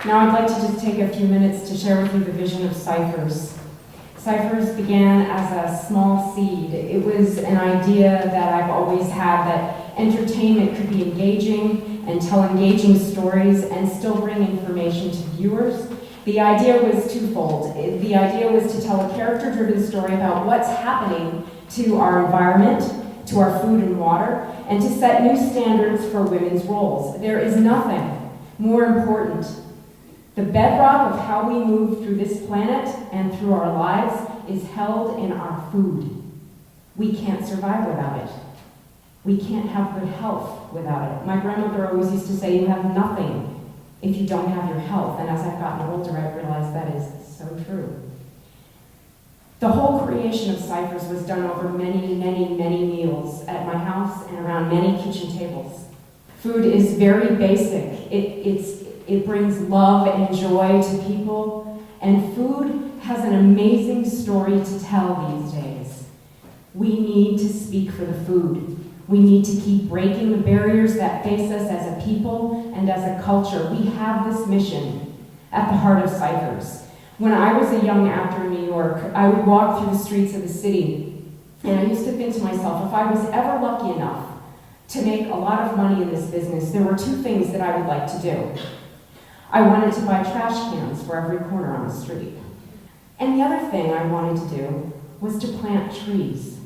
Now I'd like to just take a few minutes to share with you the vision of Cyphers. Cyphers began as a small seed. It was an idea that I've always had, that entertainment could be engaging and tell engaging stories and still bring information to viewers. The idea was twofold. The idea was to tell a character-driven story about what's happening to our environment, to our food and water, and to set new standards for women's roles. There is nothing more important. The bedrock of how we move through this planet and through our lives is held in our food. We can't survive without it. We can't have good health without it. My grandmother always used to say, you have nothing if you don't have your health. And as I've gotten older, I've realized that is so true. The whole creation of Cyphers was done over many, many, many meals at my house and around many kitchen tables. Food is very basic. It brings love and joy to people, and food has an amazing story to tell these days. We need to speak for the food. We need to keep breaking the barriers that face us as a people and as a culture. We have this mission at the heart of Cyphers. When I was a young actor in New York, I would walk through the streets of the city, and I used to think to myself, if I was ever lucky enough to make a lot of money in this business, there were two things that I would like to do. I wanted to buy trash cans for every corner on the street. And the other thing I wanted to do was to plant trees.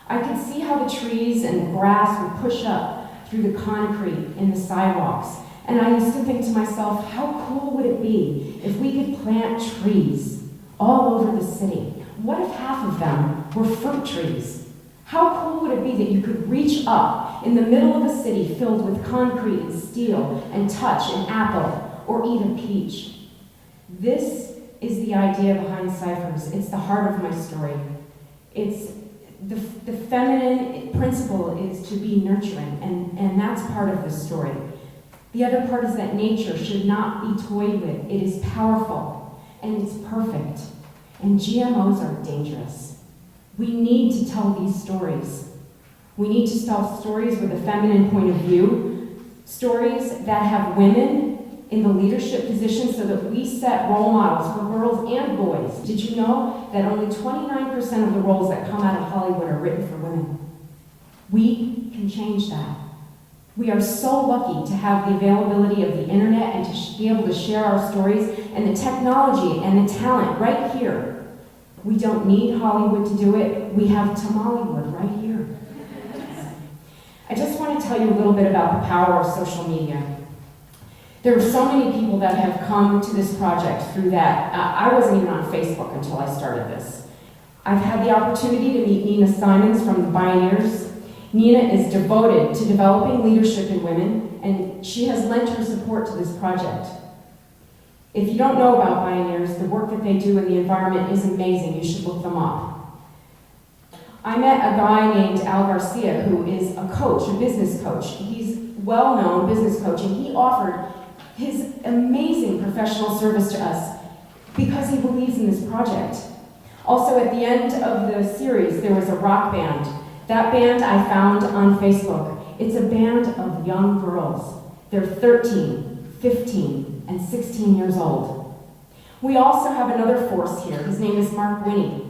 I could see how the trees and the grass would push up through the concrete in the sidewalks. And I used to think to myself, how cool would it be if we could plant trees all over the city? What if half of them were fruit trees? How cool would it be that you could reach up in the middle of a city filled with concrete and steel and touch an apple or eat a peach? This is the idea behind Cyphers. It's the heart of my story. It's the feminine principle is to be nurturing, and that's part of the story. The other part is that nature should not be toyed with. It is powerful, and it's perfect. And GMOs are dangerous. We need to tell these stories. We need to tell stories with a feminine point of view, stories that have women in the leadership position so that we set role models for girls and boys. Did you know that only 29% of the roles that come out of Hollywood are written for women? We can change that. We are so lucky to have the availability of the internet and to be able to share our stories and the technology and the talent right here. We don't need Hollywood to do it. We have Tamaliwood right here. I just want to tell you a little bit about the power of social media. There are so many people that have come to this project through that. I wasn't even on Facebook until I started this. I've had the opportunity to meet Nina Simons from the Bioneers. Nina is devoted to developing leadership in women, and she has lent her support to this project. If you don't know about Bioneers, the work that they do in the environment is amazing. You should look them up. I met a guy named Al Garcia, who is a coach, a business coach. He's a well-known business coach, and he offered his amazing professional service to us because he believes in this project. Also, at the end of the series, there was a rock band. That band I found on Facebook. It's a band of young girls. They're 13, 15, and 16 years old. We also have another force here. His name is Mark Winnie.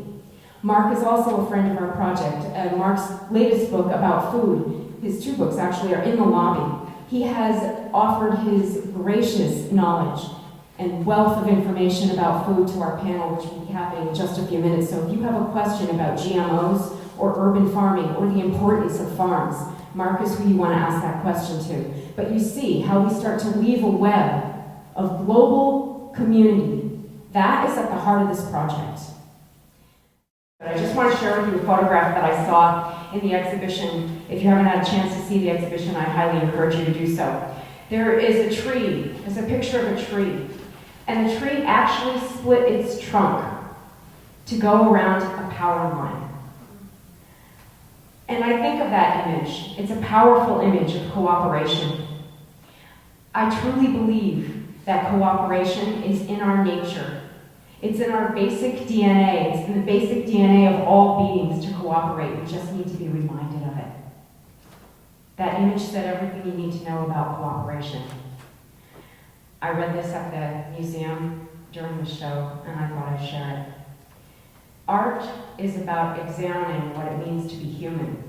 Mark is also a friend of our project. Mark's latest book about food, his two books actually, are in the lobby. He has offered his gracious knowledge and wealth of information about food to our panel, which will be happening in just a few minutes. So if you have a question about GMOs or urban farming or the importance of farms, Mark is who you want to ask that question to. But you see how we start to weave a web of global community. That is at the heart of this project. But I just want to share with you a photograph that I saw in the exhibition. If you haven't had a chance to see the exhibition, I highly encourage you to do so. There is a tree. There's a picture of a tree. And the tree actually split its trunk to go around a power line. And I think of that image. It's a powerful image of cooperation. I truly believe that cooperation is in our nature. It's in our basic DNA. It's in the basic DNA of all beings to cooperate. We just need to be reminded of it. That image said everything you need to know about cooperation. I read this at the museum during the show, and I thought I'd share it. Art is about examining what it means to be human.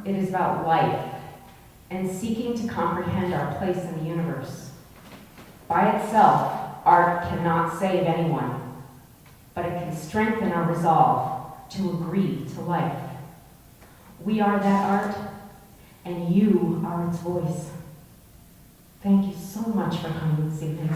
It is about life and seeking to comprehend our place in the universe. By itself, art cannot save anyone, but it can strengthen our resolve to agree to life. We are that art, and you are its voice. Thank you so much for coming this evening.